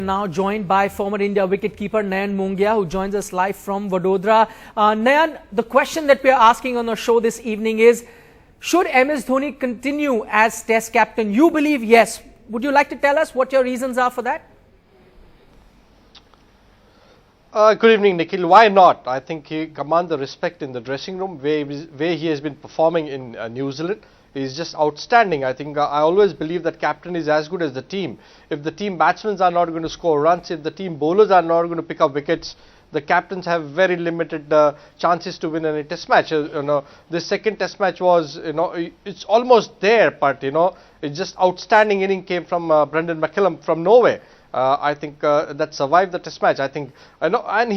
Now joined by former India wicketkeeper Nayan Mongia, who joins us live from Vadodara. Nayan, the question that we are asking on our show this evening is, should MS Dhoni continue as Test captain? You believe yes. Would you like to tell us what your reasons are for that? Good evening, Nikhil. Why not? I think he commands the respect in the dressing room, where he has been performing in New Zealand. Is just outstanding. I think I always believe that captain is as good as the team. If the team batsmen are not going to score runs, if the team bowlers are not going to pick up wickets, the captains have very limited chances to win any test match. The second test match was, it's almost there, but it's just outstanding inning came from Brendan McCullum from Norway. I think that survived the test match. I think, and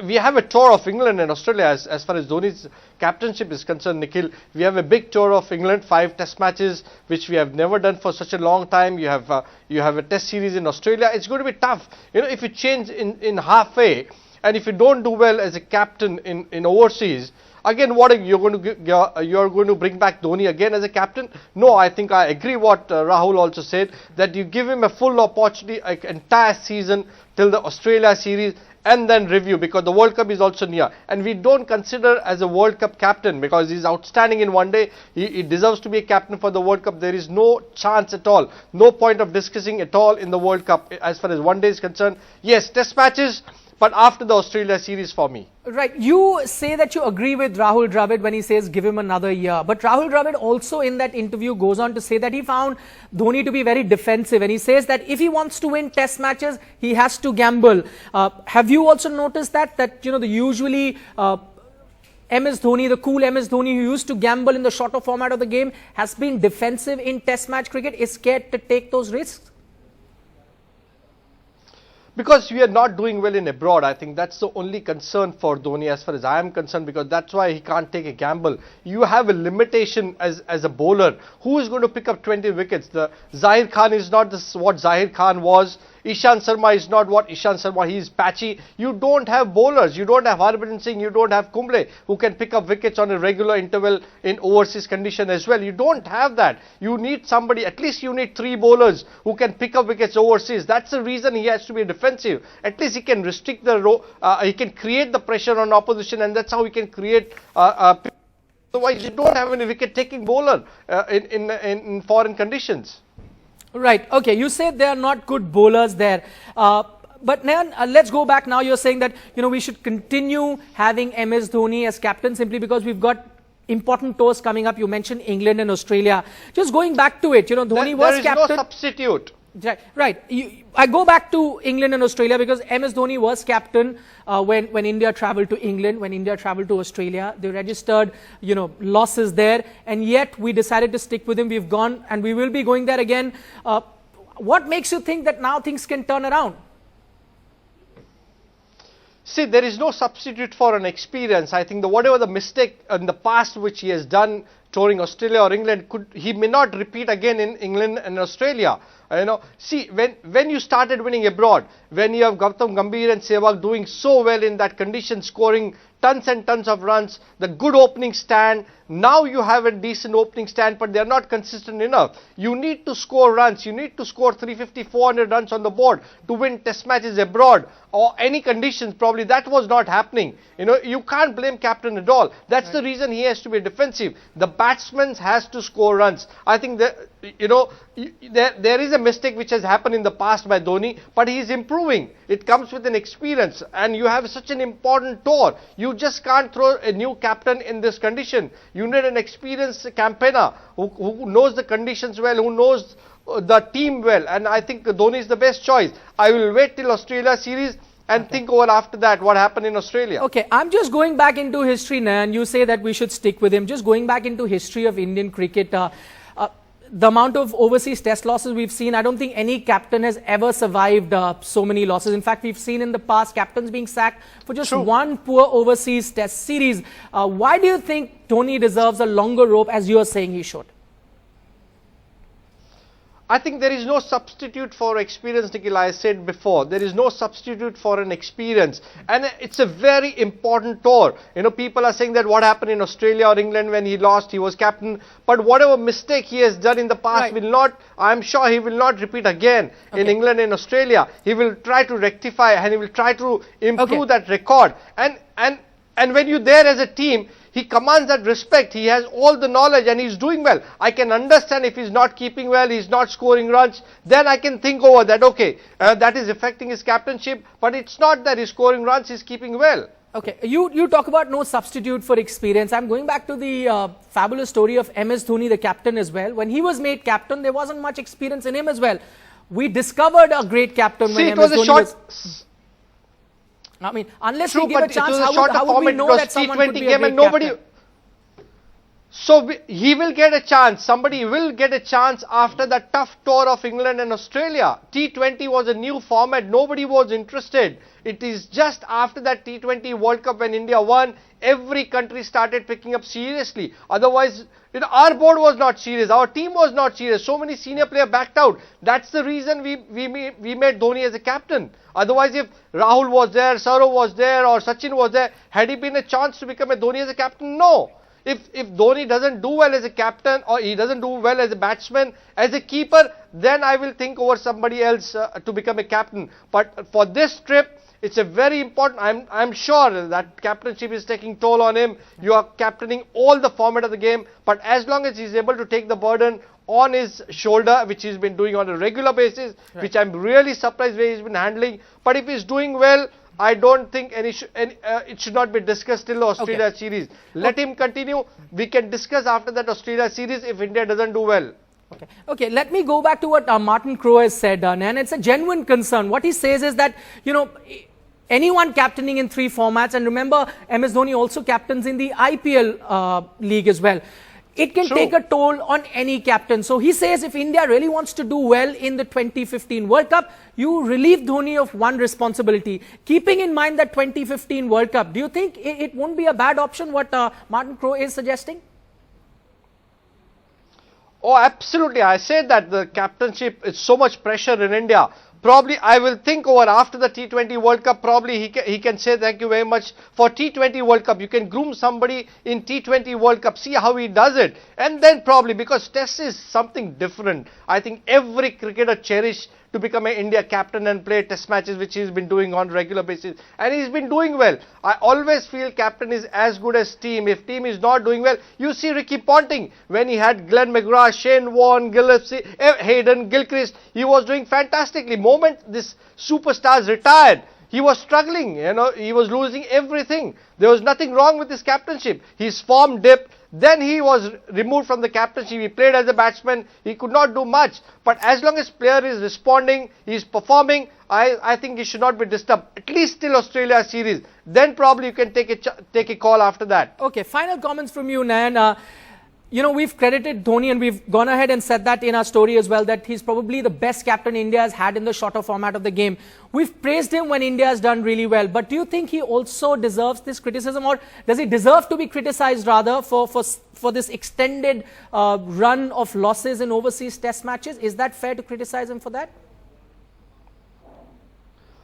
we have a tour of England and Australia as far as Dhoni's captainship is concerned, Nikhil. We have a big tour of England, 5 test matches, which we have never done for such a long time. You have a test series in Australia. It's going to be tough. If you change in halfway, and if you don't do well as a captain in overseas, again, what you're going to bring back Dhoni again as a captain? No, I think I agree what Rahul also said, that you give him a full opportunity, an entire season till the Australia series, and then review, because the World Cup is also near. And we don't consider as a World Cup captain because he's outstanding in one day. He deserves to be a captain for the World Cup. There is no chance at all, no point of discussing at all in the World Cup as far as one day is concerned. Yes, test matches, but after the Australia series for me. Right. You say that you agree with Rahul Dravid when he says give him another year. But Rahul Dravid also in that interview goes on to say that he found Dhoni to be very defensive. And he says that if he wants to win test matches, he has to gamble. Have you also noticed that the usually MS Dhoni, the cool MS Dhoni who used to gamble in the shorter format of the game, has been defensive in test match cricket, is scared to take those risks? Because we are not doing well in abroad. I think that's the only concern for Dhoni as far as I am concerned, because that's why he can't take a gamble. You have a limitation as a bowler. Who is going to pick up 20 wickets? The Zahir Khan is not what Zahir Khan was. Ishant Sharma is not what Ishant Sharma. He is patchy. You don't have bowlers. You don't have Harbhajan Singh. You don't have Kumble who can pick up wickets on a regular interval in overseas condition as well. You don't have that. You need somebody, at least you need 3 bowlers who can pick up wickets overseas. That's the reason he has to be defensive. At least he can restrict the he can create the pressure on opposition, and that's how he can create otherwise you don't have any wicket taking bowler in foreign conditions. Right. Okay. You said there are not good bowlers there. But Nayan, let's go back now. You're saying that, we should continue having MS Dhoni as captain simply because we've got important tours coming up. You mentioned England and Australia. Just going back to it, Dhoni was captain. There is no substitute. Right. I go back to England and Australia because MS Dhoni was captain when India travelled to England, when India travelled to Australia. They registered, losses there, and yet we decided to stick with him. We've gone and we will be going there again. What makes you think that now things can turn around? See, there is no substitute for an experience. I think whatever the mistake in the past which he has done touring Australia or England, he may not repeat again in England and Australia. See, when you started winning abroad, when you have Gautam Gambhir and Sehwag doing so well in that condition, scoring tons and tons of runs, the good opening stand, now you have a decent opening stand, but they are not consistent enough. You need to score runs. You need to score 350, 400 runs on the board to win test matches abroad or any conditions. Probably that was not happening. You can't blame captain at all. That's the reason he has to be defensive. The batsman has to score runs. I think that, there is a mistake which has happened in the past by Dhoni, but he is improving. It comes with an experience, and you have such an important tour. You just can't throw a new captain in this condition. You need an experienced campaigner who knows the conditions well, who knows the team well, and I think Dhoni is the best choice. I will wait till Australia series and think over after that what happened in Australia. Okay, I'm just going back into history now, and you say that we should stick with him. Just going back into history of Indian cricket, the amount of overseas test losses we've seen, I don't think any captain has ever survived so many losses. In fact, we've seen in the past captains being sacked for just one poor overseas test series. Why do you think Dhoni deserves a longer rope as you're saying he should? I think there is no substitute for experience, Nikhil. I said before, there is no substitute for an experience, and it's a very important tour. You know, people are saying that what happened in Australia or England when he lost, he was captain, but whatever mistake he has done in the past will not, I'm sure he will not repeat again in England and Australia. He will try to rectify and he will try to improve that record. And when you're there as a team, he commands that respect. He has all the knowledge and he's doing well. I can understand if he's not keeping well, he's not scoring runs, then I can think over that, okay, that is affecting his captainship, but it's not that he's scoring runs, he's keeping well. Okay, you talk about no substitute for experience. I'm going back to the fabulous story of MS Dhoni, the captain as well. When he was made captain, there wasn't much experience in him as well. We discovered a great captain when MS Dhoni was... I mean, unless we give a chance, how would we know that someone could be a great captain? So he will get a chance. Somebody will get a chance after the tough tour of England and Australia. T20 was a new format. Nobody was interested. It is just after that T20 World Cup when India won, every country started picking up seriously. Otherwise, you know, our board was not serious. Our team was not serious. So many senior players backed out. That's the reason we made Dhoni as a captain. Otherwise, if Rahul was there, Saurav was there, or Sachin was there, had he been a chance to become a Dhoni as a captain? No. If Dhoni doesn't do well as a captain or he doesn't do well as a batsman, as a keeper, then I will think over somebody else to become a captain. But for this trip, it's a very important, I'm sure that captainship is taking toll on him. You are captaining all the format of the game, but as long as he's able to take the burden on his shoulder, which he's been doing on a regular basis, which I'm really surprised where he's been handling. But if he's doing well, I don't think it should not be discussed till the Australia series. Let him continue. We can discuss after that Australia series if India doesn't do well. Okay, let me go back to what Martin Crowe has said, and it's a genuine concern. What he says is that, you know, anyone captaining in 3 formats, and remember, MS Dhoni also captains in the IPL league as well. It can take a toll on any captain. So he says if India really wants to do well in the 2015 World Cup, you relieve Dhoni of one responsibility. Keeping in mind that 2015 World Cup, do you think it won't be a bad option what Martin Crowe is suggesting? Oh, absolutely. I said that the captainship is so much pressure in India. Probably I will think over after the T20 World Cup, probably he can say thank you very much for T20 World Cup. You can groom somebody in T20 World Cup, see how he does it. And then probably, because Test is something different, I think every cricketer cherish to become an India captain and play Test matches, which he's been doing on regular basis. And he's been doing well. I always feel captain is as good as team. If team is not doing well, you see Ricky Ponting, when he had Glenn McGrath, Shane Warne, Gillespie, Hayden, Gilchrist, he was doing fantastically. Moment this superstars retired, he was struggling, you know, he was losing everything. There was nothing wrong with his captainship. His form dipped. Then he was removed from the captaincy. He played as a batsman. He could not do much. But as long as player is responding, he is performing, I think he should not be disturbed. At least till Australia series. Then probably you can take a call after that. Okay, final comments from you, Nayan. You know, we've credited Dhoni and we've gone ahead and said that in our story as well, that he's probably the best captain India has had in the shorter format of the game. We've praised him when India has done really well. But do you think he also deserves this criticism, or does he deserve to be criticized rather for this extended run of losses in overseas test matches? Is that fair to criticize him for that?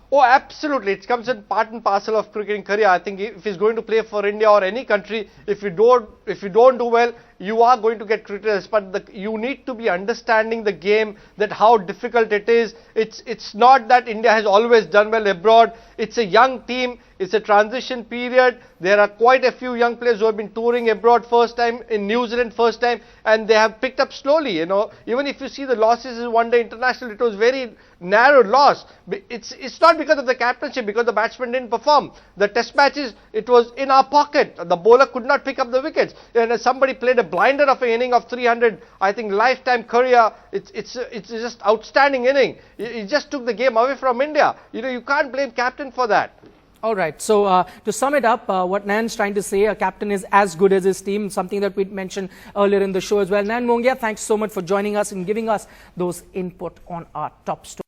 Oh, absolutely. It comes in part and parcel of cricketing career. I think if he's going to play for India or any country, if you don't do well, you are going to get criticized. But you need to be understanding the game, that how difficult it is. It's not that India has always done well abroad. It's a young team. It's a transition period. There are quite a few young players who have been touring abroad first time, in New Zealand first time, and they have picked up slowly. You know, even if you see the losses in one day international, it was very narrow loss. It's not because of the captainship, because the batsman didn't perform. The test matches, it was in our pocket. The bowler could not pick up the wickets. And somebody played a blinder of an inning of 300, I think lifetime career. It's just outstanding inning. He just took the game away from India. You know, you can't blame captain for that. All right. So to sum it up, what Nayan's trying to say, a captain is as good as his team, something that we mentioned earlier in the show as well. Nayan Mongia, thanks so much for joining us and giving us those input on our top story.